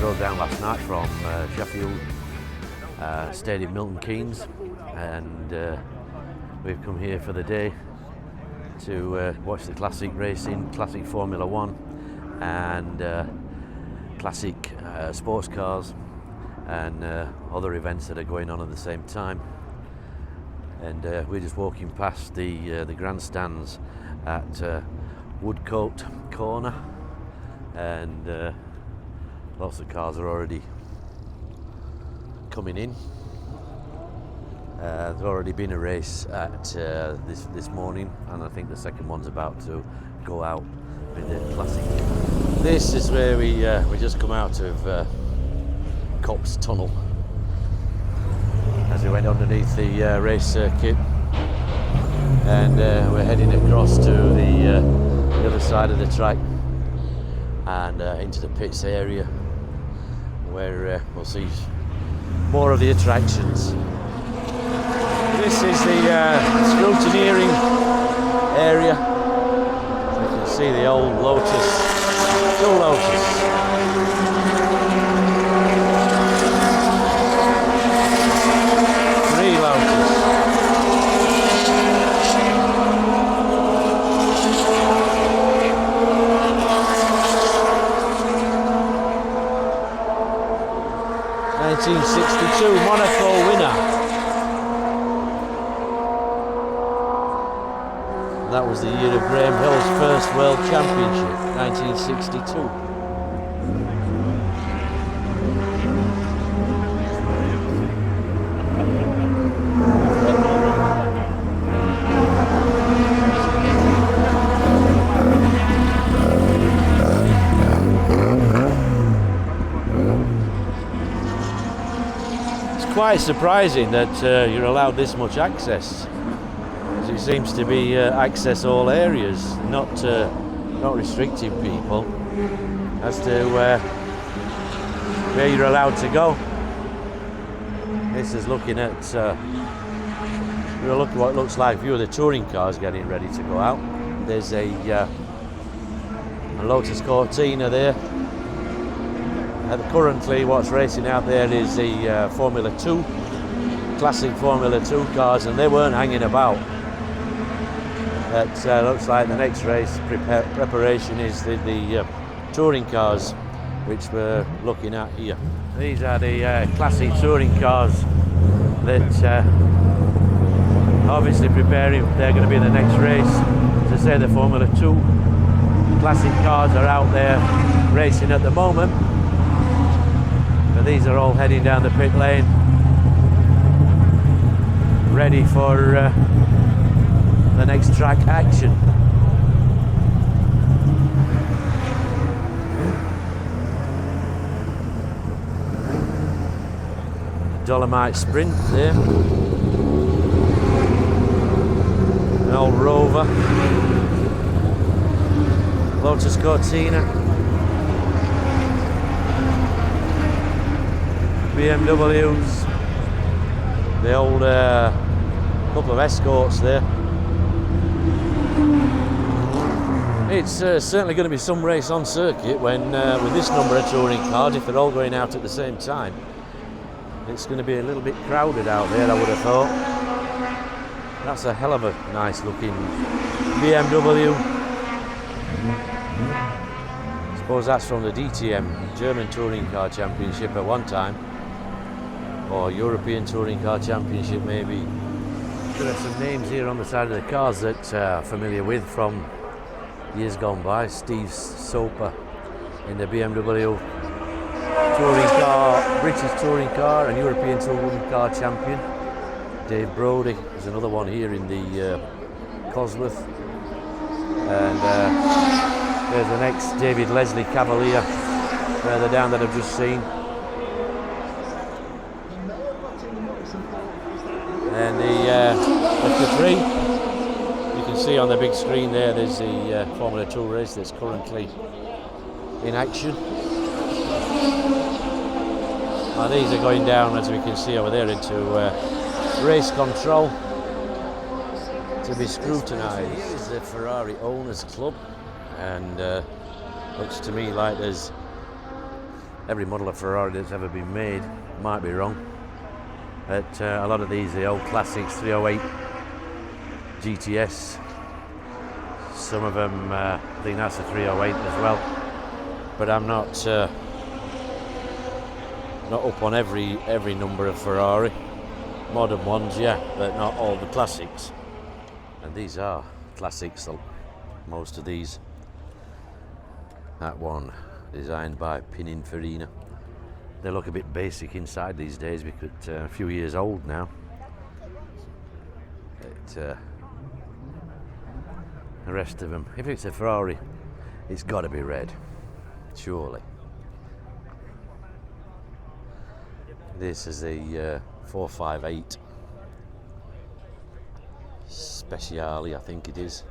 drove down last night from Sheffield, stayed in Milton Keynes, and we've come here for the day to watch the classic racing, classic Formula One, and classic sports cars, and other events that are going on at the same time. And we're just walking past the grandstands at Woodcote Corner, and lots of cars are already coming in. There's already been a race at this morning, and I think the second one's about to go out with the classic. This is where we just come out of Copse Tunnel as we went underneath the race circuit, and we're heading across to the other side of the track and into the pits area, where we'll see more of the attractions. This is the scrutineering area. You can see the old Lotus, 2 Lotus. '62 Monaco winner. That was the year of Graham Hill's first World Championship, 1962. Quite surprising that you're allowed this much access, as it seems to be access all areas, not restricting people as to where you're allowed to go. This is looking at we'll look at what looks like a few of the touring cars getting ready to go out. There's a Lotus Cortina there. Currently what's racing out there is the Formula 2, classic Formula 2 cars, and they weren't hanging about. It looks like the next race preparation is the touring cars, which we're looking at here. These are the classic touring cars that obviously preparing, they're going to be in the next race. As I say, the Formula 2 classic cars are out there racing at the moment. But these are all heading down the pit lane, ready for the next track action. Dolomite Sprint there. An old Rover. Lotus Cortina. BMWs, the old couple of Escorts there. It's certainly going to be some race on circuit when with this number of touring cars, if they're all going out at the same time. It's going to be a little bit crowded out there, I would have thought. That's a hell of a nice looking BMW. I suppose that's from the DTM, German Touring Car Championship at one time. Or European Touring Car Championship maybe. There are some names here on the side of the cars that I'm familiar with from years gone by. Steve Soper in the BMW Touring Car, British Touring Car and European Touring Car Champion. Dave Brodie, there's another one here in the Cosworth. And there's the next David Leslie Cavalier further down that I've just seen. And the 3, you can see on the big screen there's the Formula 2 race that's currently in action. Now these are going down, as we can see over there, into race control to be scrutinised. Here is the Ferrari Owners Club, and looks to me like there's every model of Ferrari that's ever been made. Might be wrong. But a lot of these, the old classics, 308 GTS. Some of them, I think that's a 308 as well. But I'm not up on every number of Ferrari. Modern ones, yeah, but not all the classics. And these are classics, most of these. That one, designed by Pininfarina. They look a bit basic inside these days because a few years old now. The rest of them, if it's a Ferrari, it's got to be red, surely. This is a 458 Speciale, I think it is.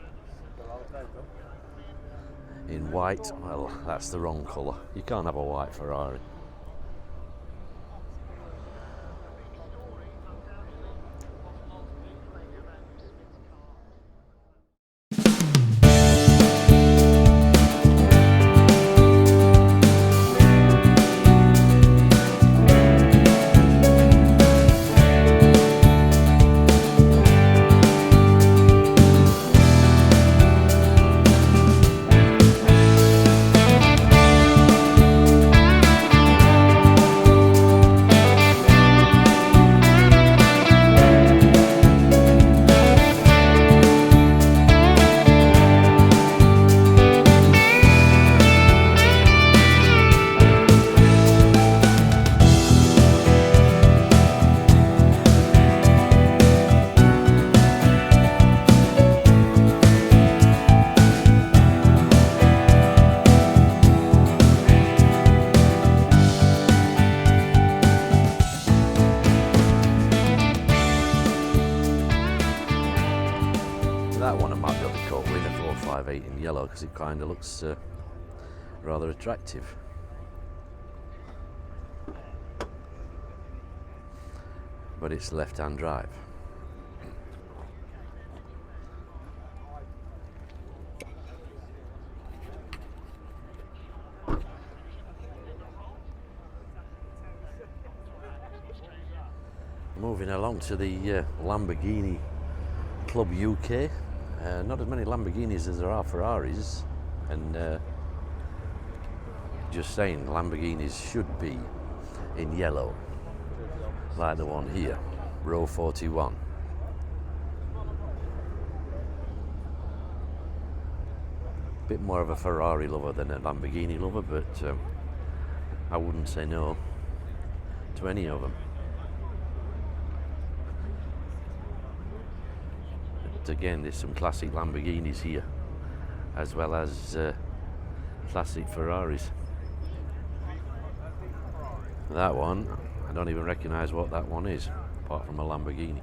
In white. Well, that's the wrong colour. You can't have a white Ferrari. That one I might be able to cut with a 458 in yellow because it kind of looks rather attractive. But it's left-hand drive. Moving along to the Lamborghini Club UK. Not as many Lamborghinis as there are Ferraris, and just saying, Lamborghinis should be in yellow, like the one here, row 41. Bit more of a Ferrari lover than a Lamborghini lover, but I wouldn't say no to any of them. Again, there's some classic Lamborghinis here, as well as classic Ferraris. That one, I don't even recognise what that one is, apart from a Lamborghini.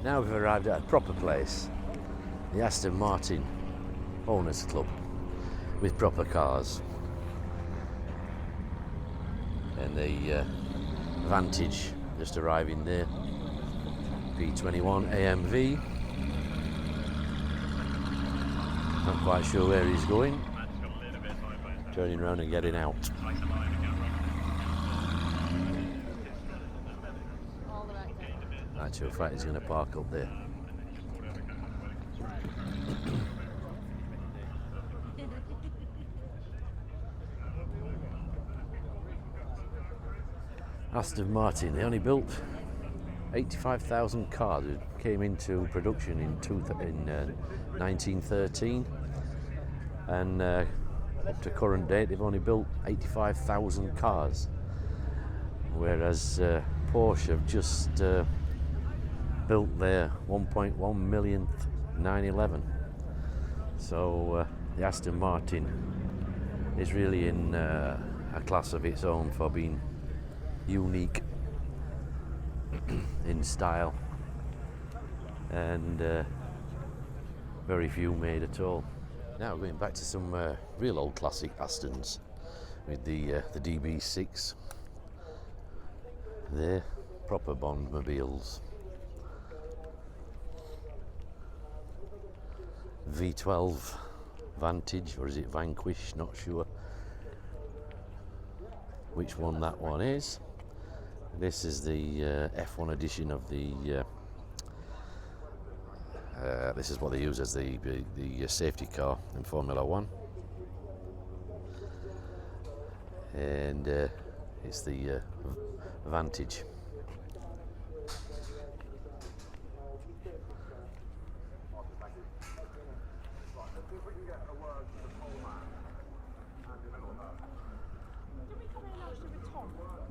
Now we've arrived at a proper place, the Aston Martin Owners Club, with proper cars. And the Vantage just arriving there, P21 AMV. Not quite sure where he's going. Turning around and getting out. Actual fact, he's going to park up there. Aston Martin, they only built 85,000 cars. It came into production in 1913, and up to current date they've only built 85,000 cars, whereas Porsche have just built their 1.1 millionth 911. So the Aston Martin is really in a class of its own for being unique in style, and very few made at all. Now we're going back to some real old classic Astons with the DB6. They're proper Bondmobiles. V12 Vantage, or is it Vanquish? Not sure. which one that one is. This is the F1 edition of the this is what they use as the safety car in Formula 1, and it's the Vantage.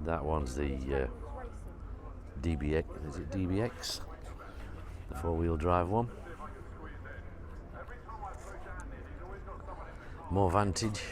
That one's the DBX, is it DBX? The four-wheel drive one. More Vantage.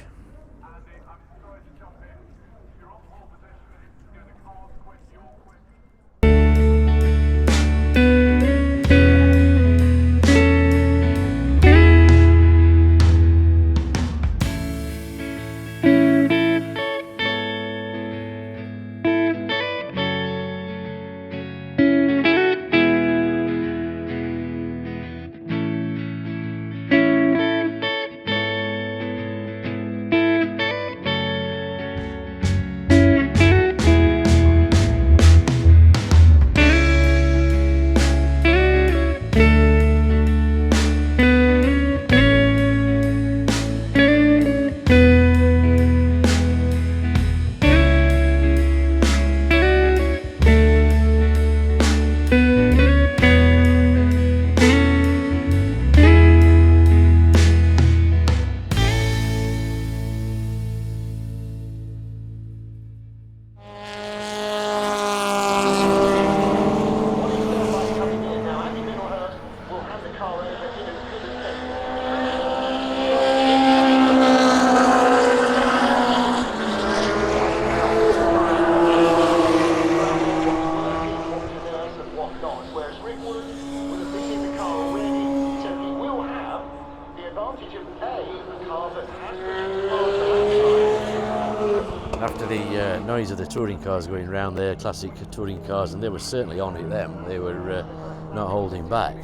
After the noise of the touring cars going round there, classic touring cars, and they were certainly on it then, they were not holding back.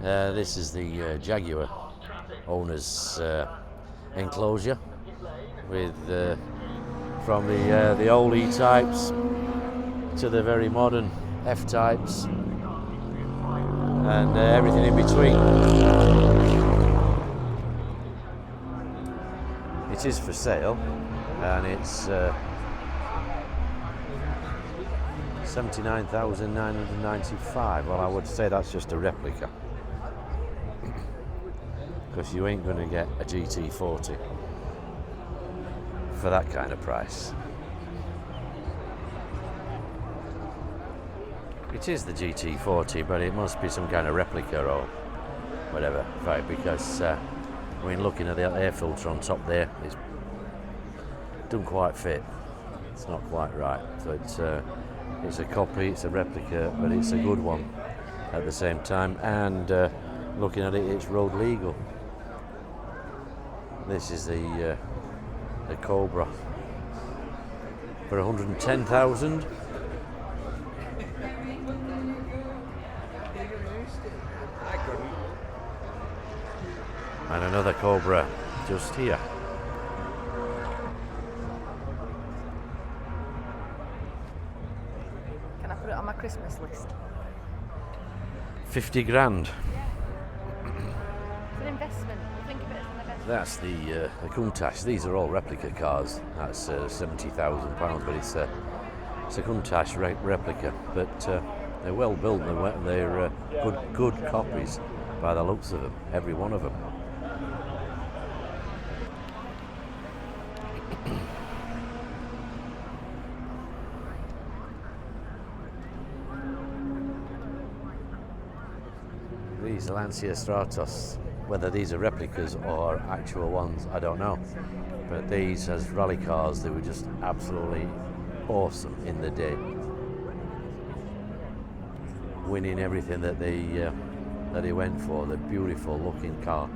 This is the Jaguar owner's enclosure, with from the old E-types to the very modern F-types and everything in between. It is for sale, and it's 79,995. Well, I would say that's just a replica, because you ain't going to get a GT40 for that kind of price. It is the GT40, but it must be some kind of replica or whatever, right? Because when looking at the air filter on top there, it doesn't quite fit. It's not quite right. So it's a copy, it's a replica, but it's a good one at the same time. And looking at it, it's road legal. This is the Cobra for 110,000. And another Cobra just here. Can I put it on my Christmas list? 50 grand. It's an investment. Think of it as an investment. That's the Countach. These are all replica cars. That's £70,000, but it's a Countach replica. But they're well built. They're good copies by the looks of them. Every one of them. These Lancia Stratos, whether these are replicas or actual ones, I don't know. But these, as rally cars, they were just absolutely awesome in the day, winning everything that they went for. The beautiful looking car.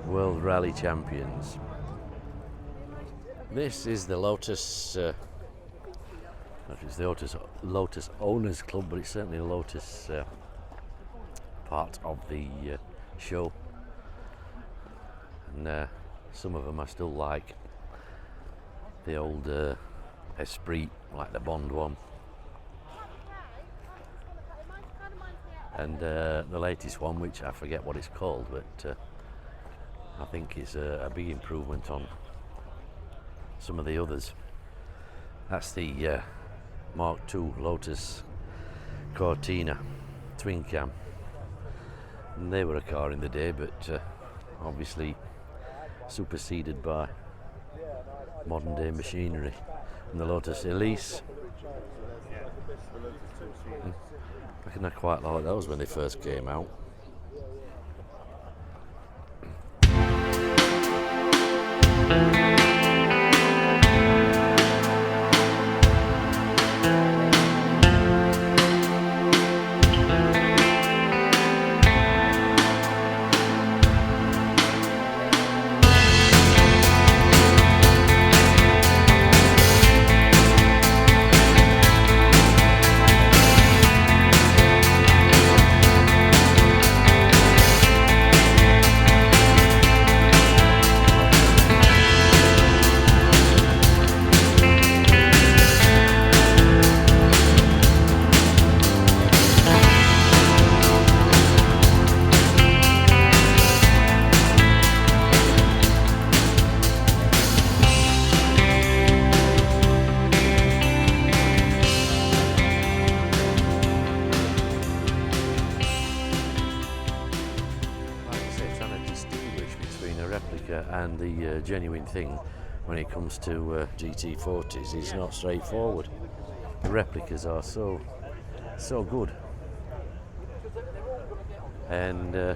World Rally Champions. This is the Lotus. It's the Lotus Owners Club, but it's certainly a Lotus part of the show. and some of them I still like. The old Esprit, like the Bond one, and the latest one, which I forget what it's called, but I think it's a big improvement on some of the others. That's the Mark II Lotus Cortina twin cam, and they were a car in the day, but obviously superseded by modern day machinery. And the Lotus Elise, I reckon I quite like those when they first came out. And the genuine thing when it comes to GT40s is not straightforward. The replicas are so good, and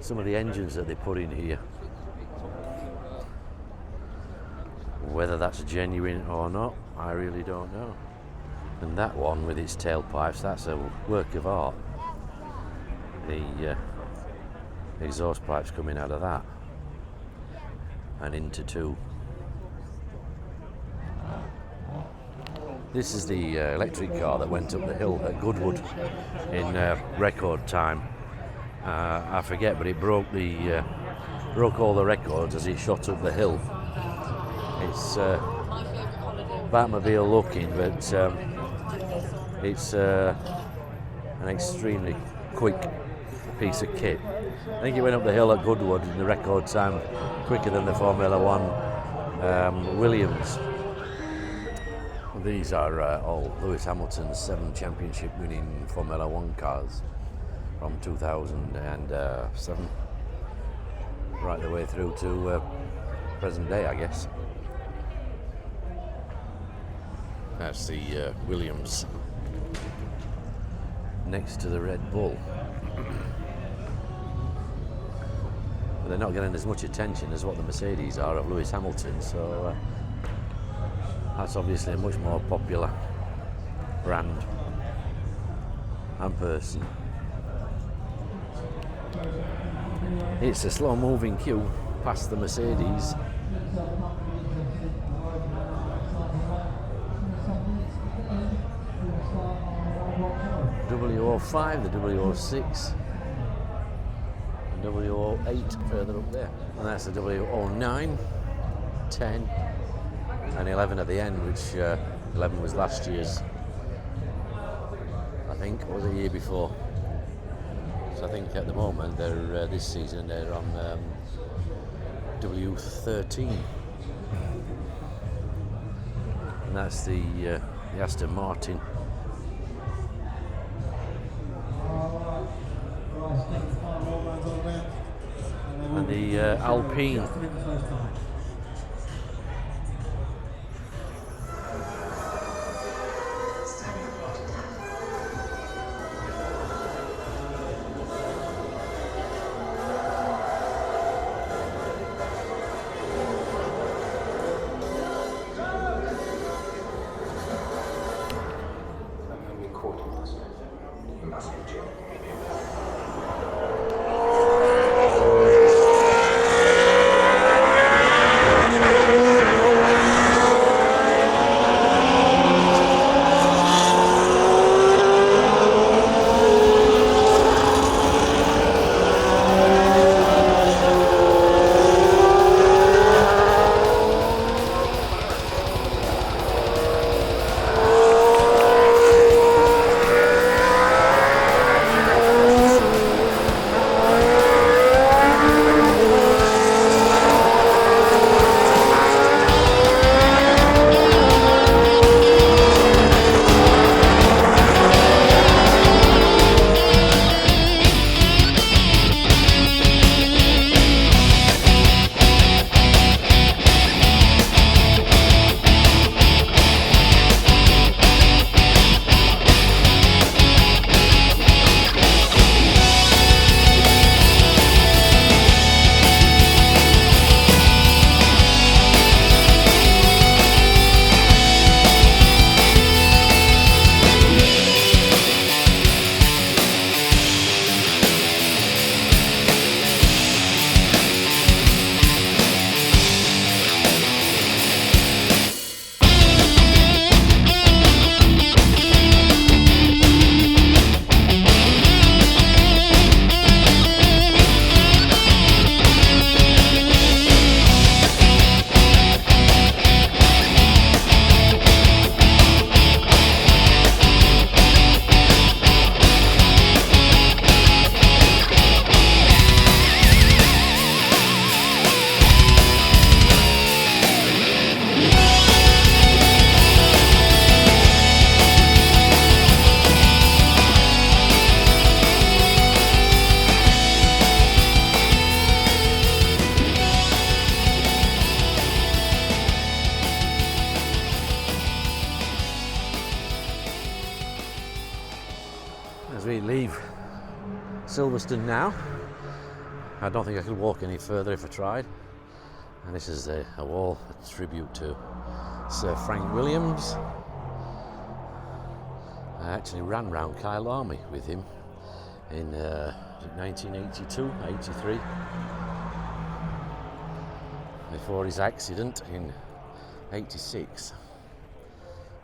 some of the engines that they put in here, whether that's genuine or not, I really don't know. And that one with its tailpipes, that's a work of art. The exhaust pipes coming out of that and into two. This is the electric car that went up the hill at Goodwood in record time. I forget, but it broke all the records as it shot up the hill. It's Batmobile looking, but it's an extremely quick piece of kit. I think it went up the hill at Goodwood in the record time, quicker than the Formula One Williams. These are all Lewis Hamilton's 7 championship winning Formula One cars from 2007 right the way through to present day, I guess. That's the Williams next to the Red Bull. But they're not getting as much attention as what the Mercedes are of Lewis Hamilton, so that's obviously a much more popular brand and person. It's a slow moving queue past the Mercedes. W05, the W06, and W08 further up there, and that's the W09, 10 and 11 at the end, which 11 was last year's, I think, or the year before. So I think at the moment they're this season they're on W13, and that's the Aston Martin. And the Alpine. Silverstone now. I don't think I could walk any further if I tried. And this is a wall, a tribute to Sir Frank Williams. I actually ran round Kyle Army with him in 1982, 83. Before his accident in 86.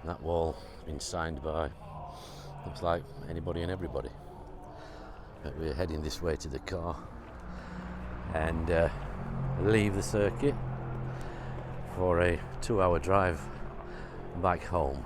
That wall has been signed by, looks like, anybody and everybody. But we're heading this way to the car and leave the circuit for a 2-hour drive back home.